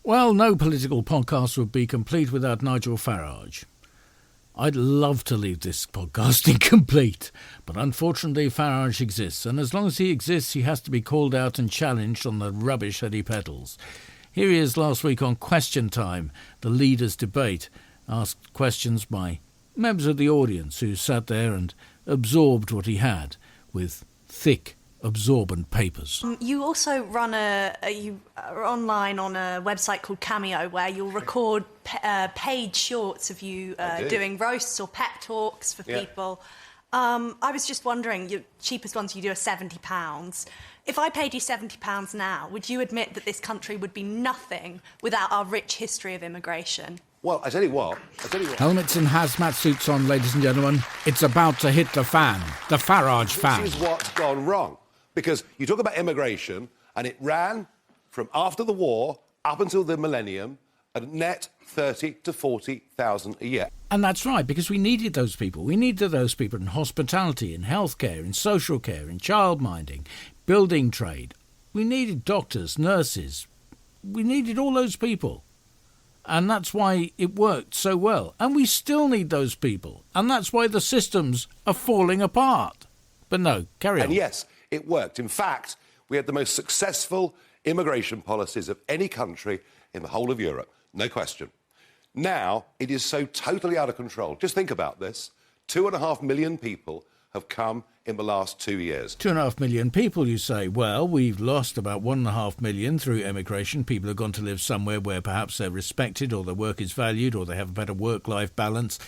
Well, no political podcast would be complete without Nigel Farage. I'd love to leave this podcast incomplete, but unfortunately Farage exists, and as long as he exists he has to be called out and challenged on the rubbish that he peddles. Here he is last week on Question Time, the leaders' debate, asked questions by members of the audience who sat there and absorbed what he had with thick, absorbent papers. You also run you are online on a website called Cameo where you'll record paid shorts of you doing roasts or pep talks for people. I was just wondering, your cheapest ones you do are £70. If I paid you £70 now, would you admit that this country would be nothing without our rich history of immigration? Well, I tell you what. Helmets and hazmat suits on, ladies and gentlemen. It's about to hit the fan. The Farage fan. This is what's gone wrong. Because you talk about immigration, and it ran from after the war up until the millennium at net 30 to 40,000 a year. And that's right, because we needed those people. We needed those people in hospitality, in healthcare, in social care, in childminding, building trade. We needed doctors, nurses. We needed all those people. And that's why it worked so well. And we still need those people. And that's why the systems are falling apart. But no, carry on. And yes, it worked. In fact, we had the most successful immigration policies of any country in the whole of Europe. No question. Now, it is so totally out of control. Just think about this. 2.5 million people have come in the last 2 years. 2.5 million people, you say. Well, we've lost about 1.5 million through immigration. People have gone to live somewhere where perhaps they're respected or their work is valued or they have a better work-life balance.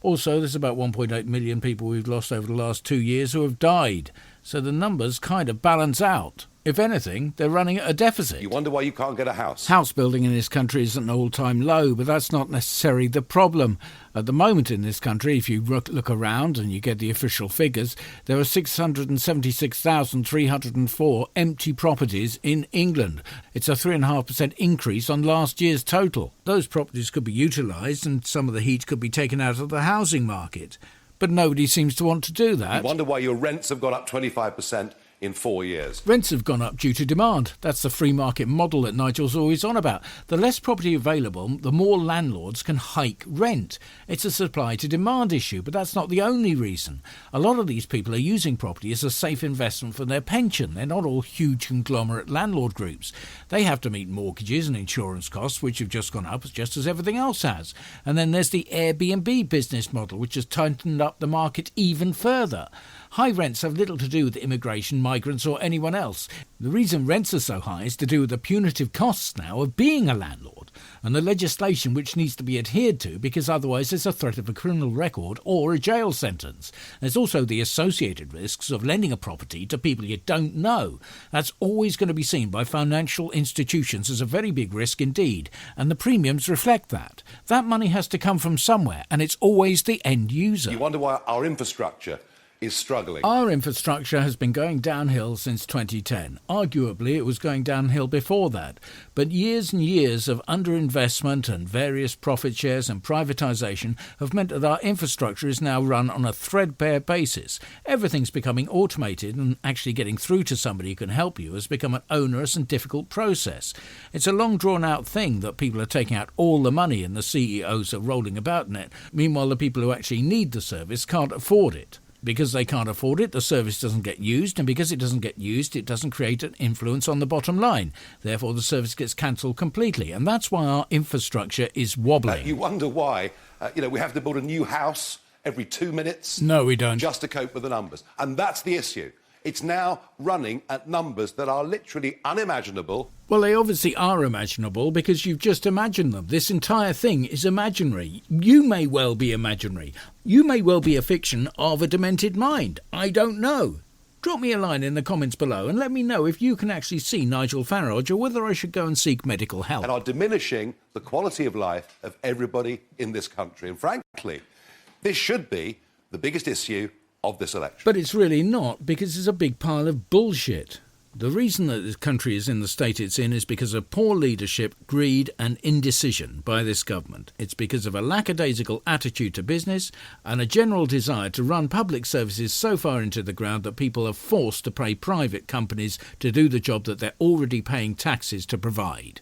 Also, there's about 1.8 million people we've lost over the last 2 years who have died. So the numbers kind of balance out. If anything, they're running at a deficit. You wonder why you can't get a house. House building in this country is at an all-time low, but that's not necessarily the problem. At the moment in this country, if you look around and you get the official figures, there are 676,304 empty properties in England. It's a 3.5% increase on last year's total. Those properties could be utilised and some of the heat could be taken out of the housing market. But nobody seems to want to do that. You wonder why your rents have gone up 25% in 4 years. Rents have gone up due to demand. That's the free market model that Nigel's always on about. The less property available, the more landlords can hike rent. It's a supply to demand issue, but that's not the only reason. A lot of these people are using property as a safe investment for their pension. They're not all huge conglomerate landlord groups. They have to meet mortgages and insurance costs, which have just gone up just as everything else has. And then there's the Airbnb business model, which has tightened up the market even further. High rents have little to do with immigration, migrants or anyone else. The reason rents are so high is to do with the punitive costs now of being a landlord and the legislation which needs to be adhered to, because otherwise there's a threat of a criminal record or a jail sentence. There's also the associated risks of lending a property to people you don't know. That's always going to be seen by financial institutions as a very big risk indeed, and the premiums reflect that. That money has to come from somewhere, and it's always the end user. You wonder why our infrastructure is struggling. Our infrastructure has been going downhill since 2010. Arguably, it was going downhill before that. But years and years of underinvestment and various profit shares and privatisation have meant that our infrastructure is now run on a threadbare basis. Everything's becoming automated, and actually getting through to somebody who can help you has become an onerous and difficult process. It's a long drawn-out thing that people are taking out all the money and the CEOs are rolling about in it. Meanwhile, the people who actually need the service can't afford it. Because they can't afford it, the service doesn't get used, and because it doesn't get used, it doesn't create an influence on the bottom line. Therefore, the service gets cancelled completely, and that's why our infrastructure is wobbling. You wonder why, we have to build a new house every 2 minutes. No, we don't. Just to cope with the numbers. And that's the issue. It's now running at numbers that are literally unimaginable. Well, they obviously are imaginable because you've just imagined them. This entire thing is imaginary. You may well be imaginary. You may well be a fiction of a demented mind. I don't know. Drop me a line in the comments below and let me know if you can actually see Nigel Farage or whether I should go and seek medical help. And are diminishing the quality of life of everybody in this country. And frankly, this should be the biggest issue of this election. But it's really not, because it's a big pile of bullshit. The reason that this country is in the state it's in is because of poor leadership, greed and indecision by this government. It's because of a lackadaisical attitude to business and a general desire to run public services so far into the ground that people are forced to pay private companies to do the job that they're already paying taxes to provide.